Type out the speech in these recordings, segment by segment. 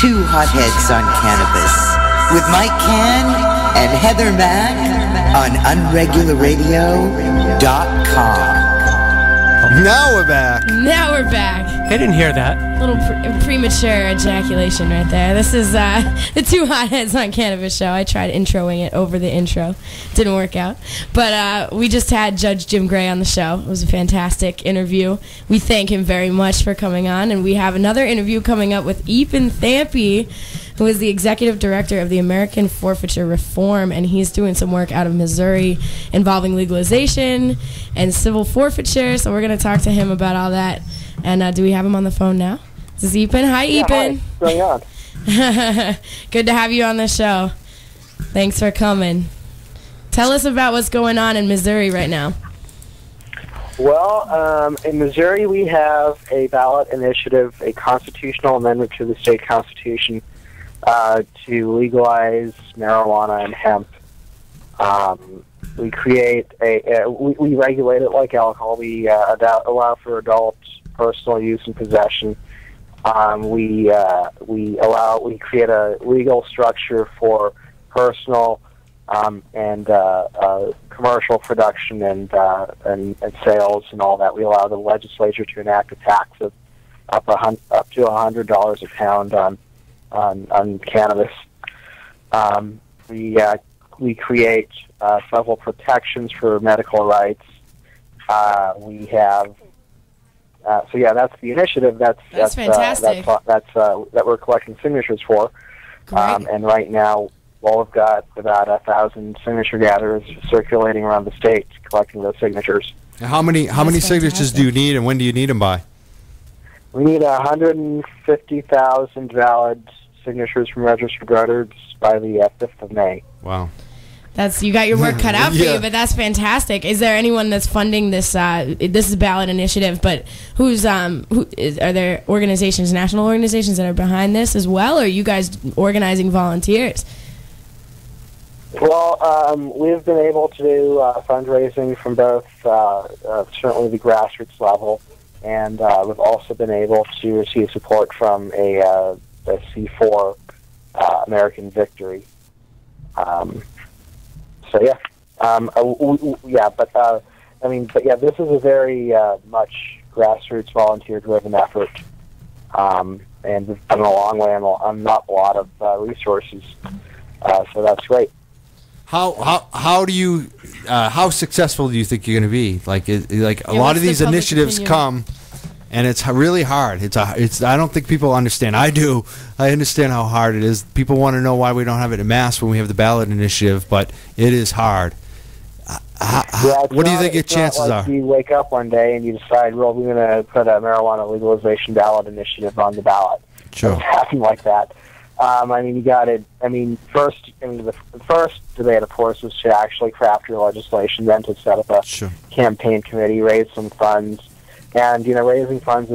Two Hotheads on Cannabis with Mike Can and Heather Mack on unregularradio.com. Now we're back. Now we're back. I didn't hear that. A little premature ejaculation right there. This is the Two Hotheads on Cannabis show. I tried introing it over the intro. Didn't work out. But we just had Judge Jim Gray on the show. It was a fantastic interview. We thank him very much for coming on. And we have another interview coming up with Eapen Thiampy, who is the executive director of the American Forfeiture Reform, and he's doing some work out of Missouri involving legalization and civil forfeiture. So we're going to talk to him about all that. And do we have him on the phone now? This is Eapen. Hi, Eapen. Hi. What's going on? Good to have you on the show. Thanks for coming. Tell us about what's going on in Missouri right now. Well, in Missouri we have a ballot initiative, a constitutional amendment to the state constitution to legalize marijuana and hemp. We create we regulate it like alcohol. We allow for adult personal use and possession. We create a legal structure for personal and commercial production and sales and all that. We allow the legislature to enact a tax of up to $100 a pound on cannabis. We create several protections for medical rights. We have so yeah, that's the initiative. That's fantastic. That we're collecting signatures for. And right now, well, we've got about 1,000 signature gatherers circulating around the state collecting those signatures. And how many signatures do you need, and when do you need them by? We need 150,000 valid signatures from registered voters by the 5th of May. Wow. You got your work cut out for Yeah. you, but that's fantastic. Is there anyone that's funding this? This is a ballot initiative, but are there organizations, national organizations that are behind this as well, or are you guys organizing volunteers? Well, we've been able to do fundraising from both certainly the grassroots level, and we've also been able to receive support from a C4 American Victory. So yeah, this is a very much grassroots, volunteer-driven effort, and we've done a long way on not a lot of resources. So that's great. How do you how successful do you think you're going to be? Like a lot of these initiatives come, and it's really hard. I don't think people understand. I do. I understand how hard it is. People want to know why we don't have it en masse when we have the ballot initiative, but it is hard. What do you think your chances are? You wake up one day and you decide, well, we're going to put a marijuana legalization ballot initiative on the ballot. Sure. It doesn't happen like that. The first debate, of course, was to actually craft your legislation, then to set up a campaign committee, raise some funds. And, raising funds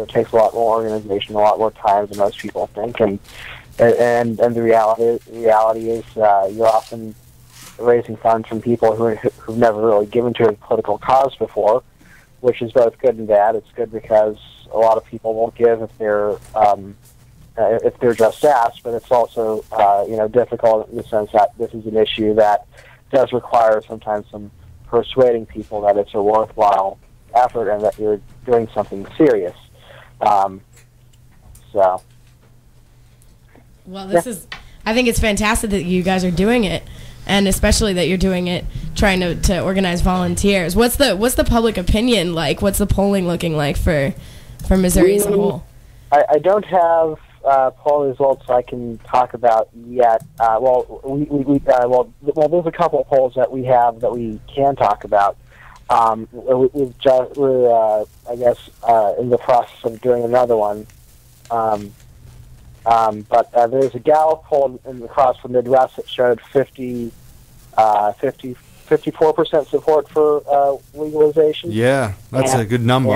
takes a lot more organization, a lot more time than most people think. And the reality is you're often raising funds from people who've never really given to a political cause before, which is both good and bad. It's good because a lot of people won't give if they're just asked, but it's also difficult in the sense that this is an issue that does require sometimes some persuading people that it's a worthwhile effort and that you're doing something serious. I think it's fantastic that you guys are doing it, and especially that you're doing it trying to organize volunteers. What's the public opinion like? What's the polling looking like for Missouri as a whole? I don't have poll results I can talk about yet. There's a couple of polls that we have that we can talk about. We're in the process of doing another one. But there's a Gallup poll across the Midwest that showed 54% support for legalization. Yeah, that's a good number.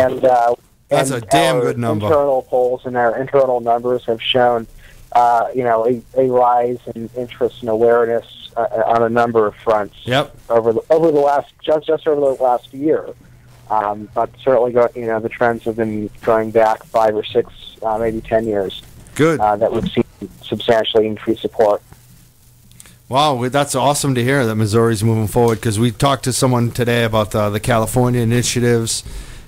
That's a damn good number. Internal polls and our internal numbers have shown, a rise in interest and awareness on a number of fronts. Yep. Over the last just over the last year, but certainly the trends have been going back 5 or 6, maybe 10 years. Good. That we've seen substantially increase support. Wow, that's awesome to hear that Missouri's moving forward, because we talked to someone today about the California initiatives.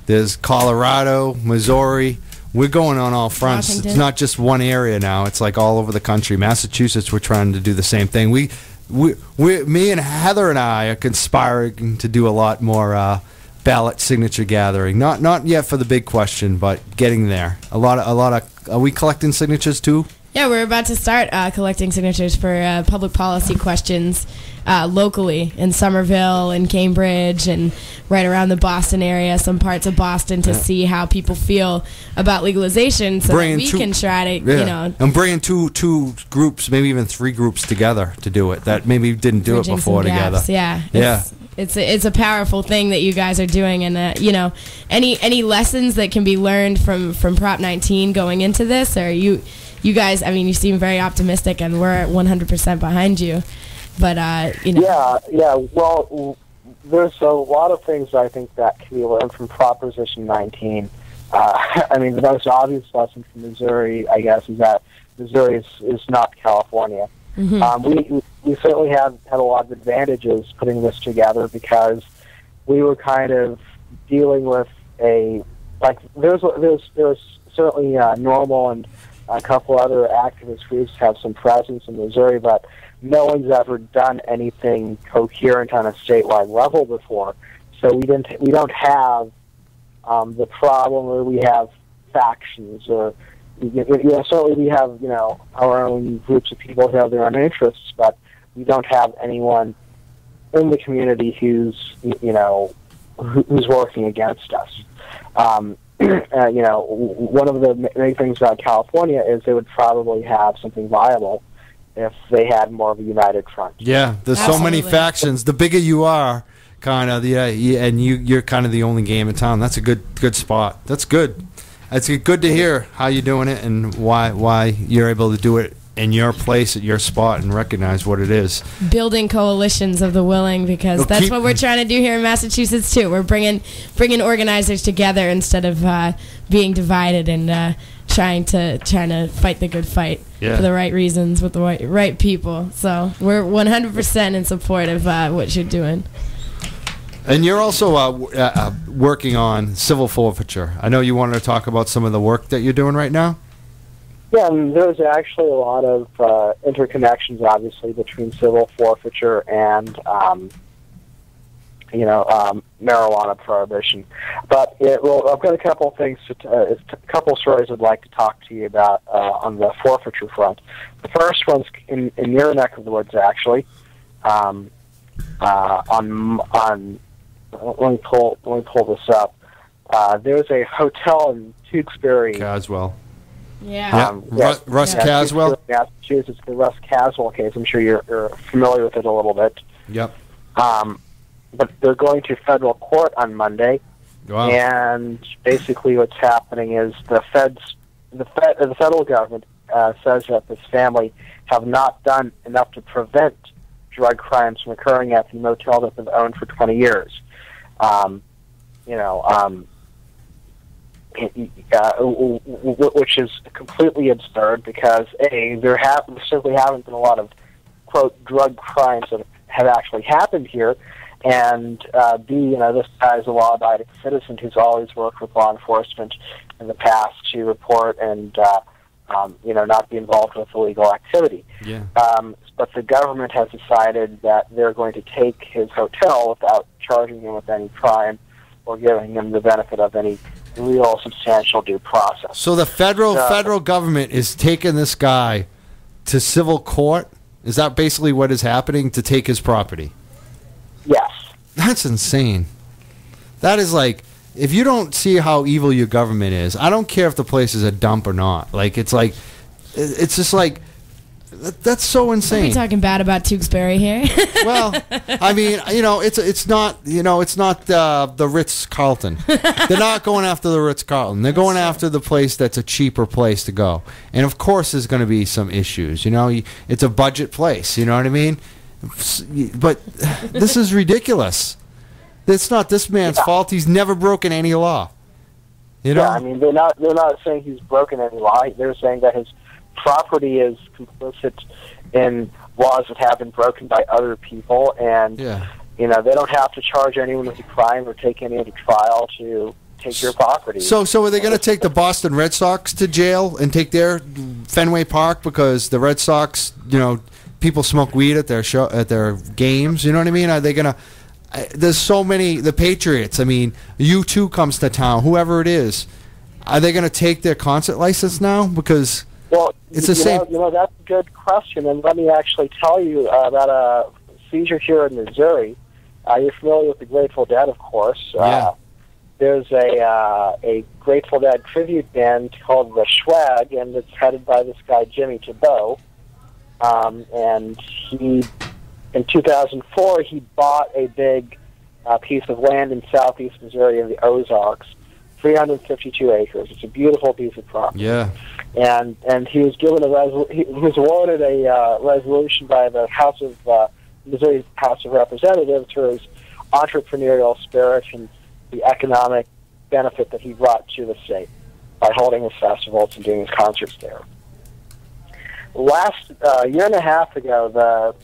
There's Colorado, Missouri. We're going on all fronts. Washington. It's not just one area now. It's like all over the country. Massachusetts, we're trying to do the same thing. Me and Heather and I are conspiring to do a lot more ballot signature gathering. Not yet for the big question, but getting there. A lot of. Are we collecting signatures too? Yeah, we're about to start collecting signatures for public policy questions locally in Somerville and Cambridge and right around the Boston area, some parts of Boston, to see how people feel about legalization, so that we can try to, and bringing two groups, maybe even 3 groups together to do it that maybe didn't do it before together. Yeah. It's a powerful thing that you guys are doing, and any lessons that can be learned from Prop 19 going into this, or you guys, I mean, you seem very optimistic, and we're 100% behind you. But Yeah. Well, there's a lot of things I think that can be learned from Proposition 19. I mean, the most obvious lesson from Missouri, I guess, is that Missouri is not California. Mm-hmm. We certainly had a lot of advantages putting this together, because we were kind of dealing with there's certainly NORML and a couple other activist groups have some presence in Missouri, but no one's ever done anything coherent on a statewide level before. So we don't have the problem where we have factions, or certainly we have our own groups of people who have their own interests, but we don't have anyone in the community who's working against us. One of the main things about California is they would probably have something viable if they had more of a united front. Yeah, there's so many factions. The bigger you are, kind of, and you're kind of the only game in town. That's a good spot. That's good. It's good to hear how you're doing it and why you're able to do it in your place at your spot and recognize what it is. Building coalitions of the willing, because that's what we're trying to do here in Massachusetts too. We're bringing organizers together instead of being divided and trying to fight the good fight for the right reasons with the right people. So we're 100% in support of what you're doing. And you're also working on civil forfeiture. I know you wanted to talk about some of the work that you're doing right now. Yeah, and there's actually a lot of interconnections, obviously, between civil forfeiture and, marijuana prohibition. But I've got a couple of things, a couple of stories I'd like to talk to you about on the forfeiture front. The first one's in your neck of the woods, actually. Let me pull this up. There's a hotel in Tewksbury, Caswell. Yeah. Russ Caswell. Massachusetts, the Russ Caswell case. I'm sure you're familiar with it a little bit. Yep. But they're going to federal court on Monday. Wow. And basically what's happening is the federal government says that this family have not done enough to prevent drug crimes from occurring at the motel that they've owned for 20 years. Which is completely absurd, because there simply haven't been a lot of, quote, drug crimes that have actually happened here, and B, this guy is a law-abiding citizen who's always worked with law enforcement in the past to report and not be involved with illegal activity. Yeah. But the government has decided that they're going to take his hotel without charging him with any crime or giving him the benefit of any real substantial due process. So the federal government is taking this guy to civil court? Is that basically what is happening, to take his property? Yes. That's insane. That is like, if you don't see how evil your government is, I don't care if the place is a dump or not. It's just like, that's so insane. Are we talking bad about Tewksbury here? Well, I mean, it's not the Ritz-Carlton. They're not going after the Ritz-Carlton. They're going after the place that's a cheaper place to go. And of course, there's going to be some issues. It's a budget place. You know what I mean? But this is ridiculous. It's not this man's fault. He's never broken any law. Yeah, I mean, they're not saying he's broken any law. They're saying that his property is complicit in laws that have been broken by other people, and they don't have to charge anyone with a crime or take anyone to trial to take your property. So are they going to take the Boston Red Sox to jail and take their Fenway Park because the Red Sox, people smoke weed at their games? You know what I mean? Are they going to? There's so many. The Patriots. I mean, U2 comes to town. Whoever it is, are they going to take their concert license now? Because it's the same. That's a good question, and let me actually tell you about a seizure here in Missouri. You're familiar with the Grateful Dead, of course. There's a Grateful Dead tribute band called the Schwag, and it's headed by this guy Jimmy Thibault. And he, in 2004, he bought a big piece of land in southeast Missouri in the Ozarks, 352 acres. It's a beautiful piece of property. Yeah. And he was given he was awarded a resolution by the Missouri House of Representatives for his entrepreneurial spirit and the economic benefit that he brought to the state by holding his festivals and doing his concerts there. Last year and a half ago, the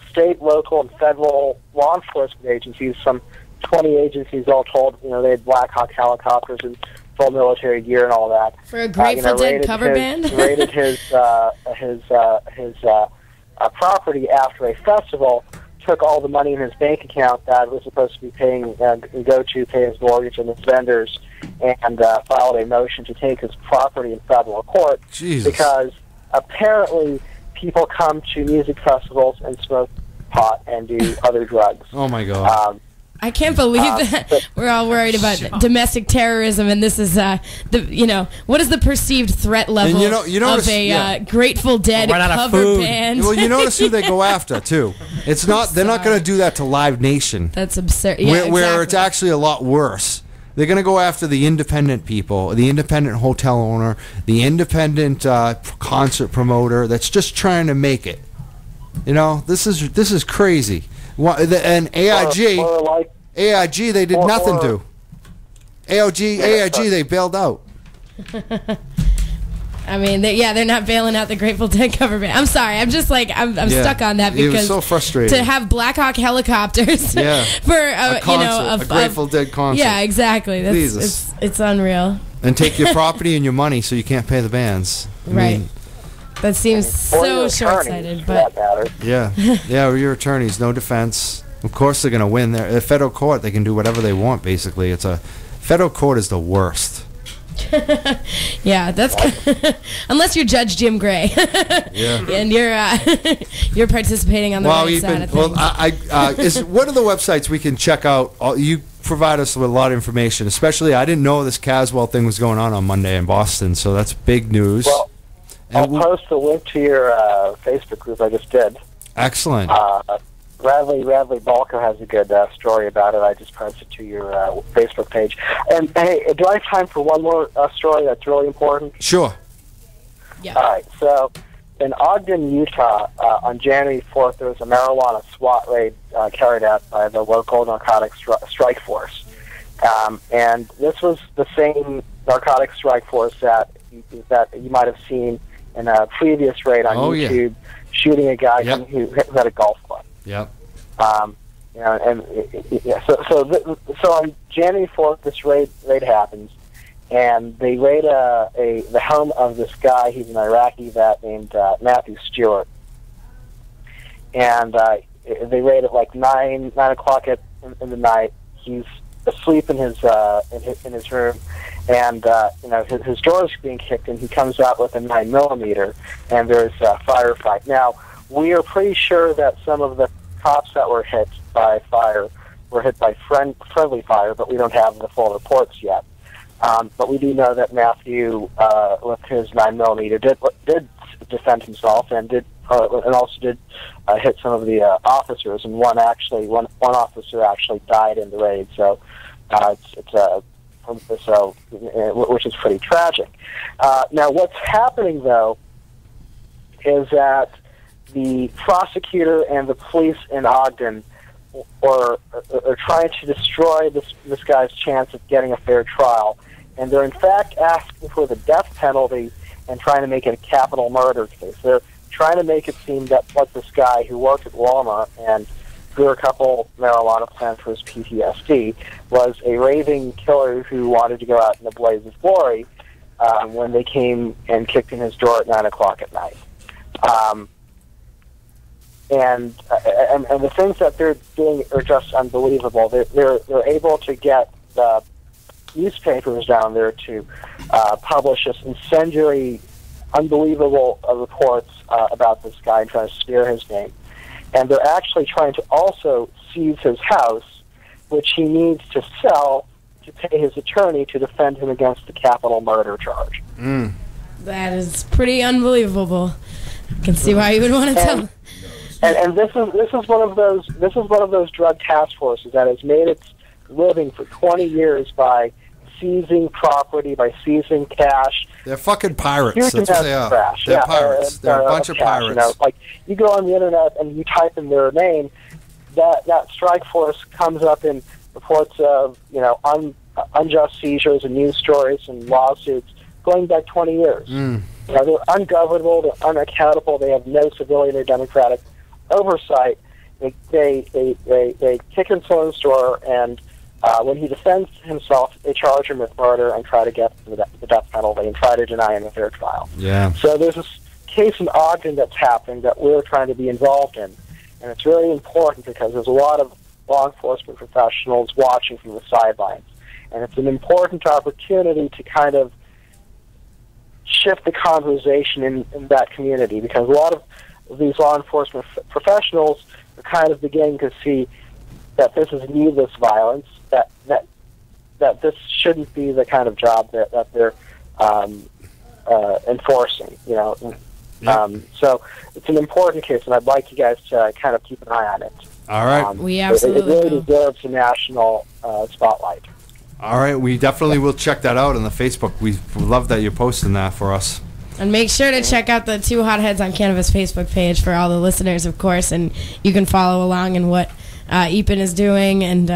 state, local, and federal law enforcement agencies, some 20 agencies all told, they had Black Hawk helicopters and full military gear and all that. For a Grateful Dead cover band? Raided his property after a festival, took all the money in his bank account that was supposed to be paying, go to pay his mortgage and his vendors, and filed a motion to take his property in federal court. Jesus. Because apparently people come to music festivals and smoke pot and do other drugs. Oh my God. I can't believe that we're all worried about domestic terrorism, and this is what is the perceived threat level of a Grateful Dead cover band? Well, you notice who they go after too. It's not they're not going to do that to Live Nation. That's absurd. Where it's actually a lot worse. They're going to go after the independent people, the independent hotel owner, the independent concert promoter that's just trying to make it. This is crazy. And AIG, they did nothing to. AIG, they bailed out. I mean, they're not bailing out the Grateful Dead cover band. I'm sorry, I'm just I'm stuck on that because it was so frustrating to have Black Hawk helicopters for a concert, a Grateful Dead concert. Yeah, exactly. It's unreal. And take your property and your money so you can't pay the bands. Right. That seems so short-sighted, but your attorneys, no defense. Of course, they're going to win. They're a federal court. They can do whatever they want. Basically, federal court is the worst. Yeah, that's unless you're Judge Jim Gray, and you're participating on the right side of things. Well, what are the websites we can check out? You provide us with a lot of information. Especially, I didn't know this Caswell thing was going on Monday in Boston, so that's big news. Well, I'll post a link to your Facebook group I just did. Excellent. Radley Balco has a good story about it. I just posted to your Facebook page. And, hey, do I have time for one more story that's really important? Sure. Yeah. All right. So, in Ogden, Utah, on January 4th, there was a marijuana SWAT raid carried out by the local narcotics strike force. And this was the same narcotics strike force that you might have seen in a previous raid on YouTube, shooting a guy who had a golf club. Yep. So on January 4th, this raid happens, and they raid the home of this guy. He's an Iraqi vet named Matthew Stewart, and they raid at like 9 o'clock in the night. He's asleep in his room, and his door is being kicked, and he comes out with a 9mm, and there's a firefight. Now, we are pretty sure that some of the cops that were hit by fire were hit by friendly fire, but we don't have the full reports yet. But we do know that Matthew, with his 9mm, did defend himself and also did hit some of the officers, and one officer actually died in the raid. So which is pretty tragic. Now, what's happening though is that the prosecutor and the police in Ogden are trying to destroy this guy's chance of getting a fair trial, and they're in fact asking for the death penalty and trying to make it a capital murder case. They're trying to make it seem that what this guy who worked at Walmart and grew a couple marijuana plants for his PTSD was a raving killer who wanted to go out in a blaze of glory when they came and kicked in his door at 9 o'clock at night. And the things that they're doing are just unbelievable. They're able to get the newspapers down there to publish this incendiary, unbelievable reports about this guy and trying to smear his name. And they're actually trying to also seize his house, which he needs to sell to pay his attorney to defend him against the capital murder charge. That is pretty unbelievable. I can see why you would want to tell. And this is one of those drug task forces that has made its living for 20 years by seizing property, by seizing cash. They're fucking pirates. That's what they are. They're pirates. They're a bunch of pirates. You know, like, you go on the internet and you type in their name, that strike force comes up in reports of, you know, unjust seizures and news stories and lawsuits going back 20 years. You know, they're ungovernable, they're unaccountable, they have no civilian or democratic oversight. They kick in someone's door, and when he defends himself, they charge him with murder and try to get the death penalty and try to deny him a fair trial. Yeah. So there's this case in Ogden that's happening that we're trying to be involved in, and it's really important because there's a lot of law enforcement professionals watching from the sidelines, and it's an important opportunity to kind of shift the conversation in that community, because a lot of these law enforcement professionals are kind of beginning to see that this is needless violence, that this shouldn't be the kind of job that they're enforcing, you know. So it's an important case, and I'd like you guys to kind of keep an eye on it. All right. We absolutely it really deserves a national spotlight. All right, we definitely will check that out on the Facebook. We love that you're posting that for us. And make sure to check out the Two Hotheads on Cannabis Facebook page for all the listeners, of course, and you can follow along in what Eapen is doing. And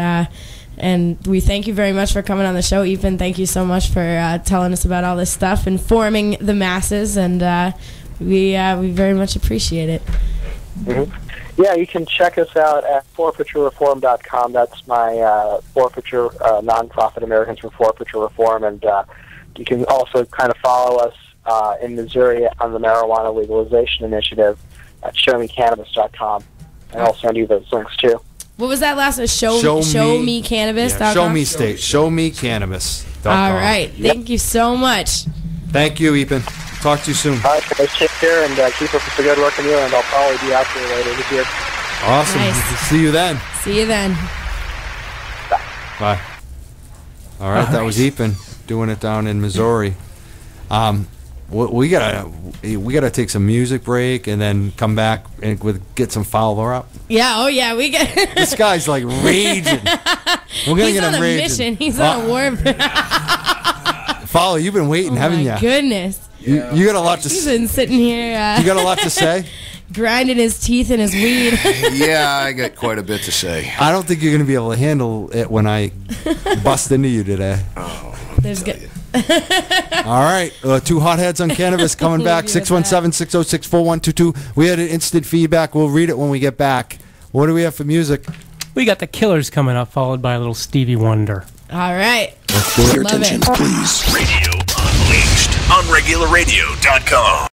we thank you very much for coming on the show, Eapen. Thank you so much for telling us about all this stuff, informing the masses, and we very much appreciate it. Yeah, you can check us out at forfeiturereform.com. That's my forfeiture nonprofit, Americans for Forfeiture Reform, and you can also kind of follow us in Missouri on the marijuana legalization initiative at showmecannabis.com, and I'll send you those links too. What was that last one? Showmecannabis.com? Yeah, show me state. Showmecannabis.com. All right. Thank you so much. Thank you, Eapen. Talk to you soon. All right, guys, take care, and keep up the good work in you, and I'll probably be out there later this year. Awesome. Nice. See you then. See you then. Bye. All right, that was Eapen doing it down in Missouri. We gotta take some music break and then come back and get some follow up. Yeah. Oh yeah. We get. This guy's like raging. We're gonna get him raging. Mission. He's on a war. Follow. You've been waiting, haven't you? Oh my goodness. You got a lot to. He's been sitting here. You got a lot to say. Grinding his teeth in his weed. Yeah, I got quite a bit to say. I don't think you're gonna be able to handle it when I bust into you today. Oh, There's good. All right, Two Hotheads on Cannabis coming back. 617-606-4122. We had an instant feedback. We'll read it when we get back. What do we have for music? We got the Killers coming up, followed by a little Stevie Wonder. All right. Your attention, please. Radio Unleashed on regularradio.com.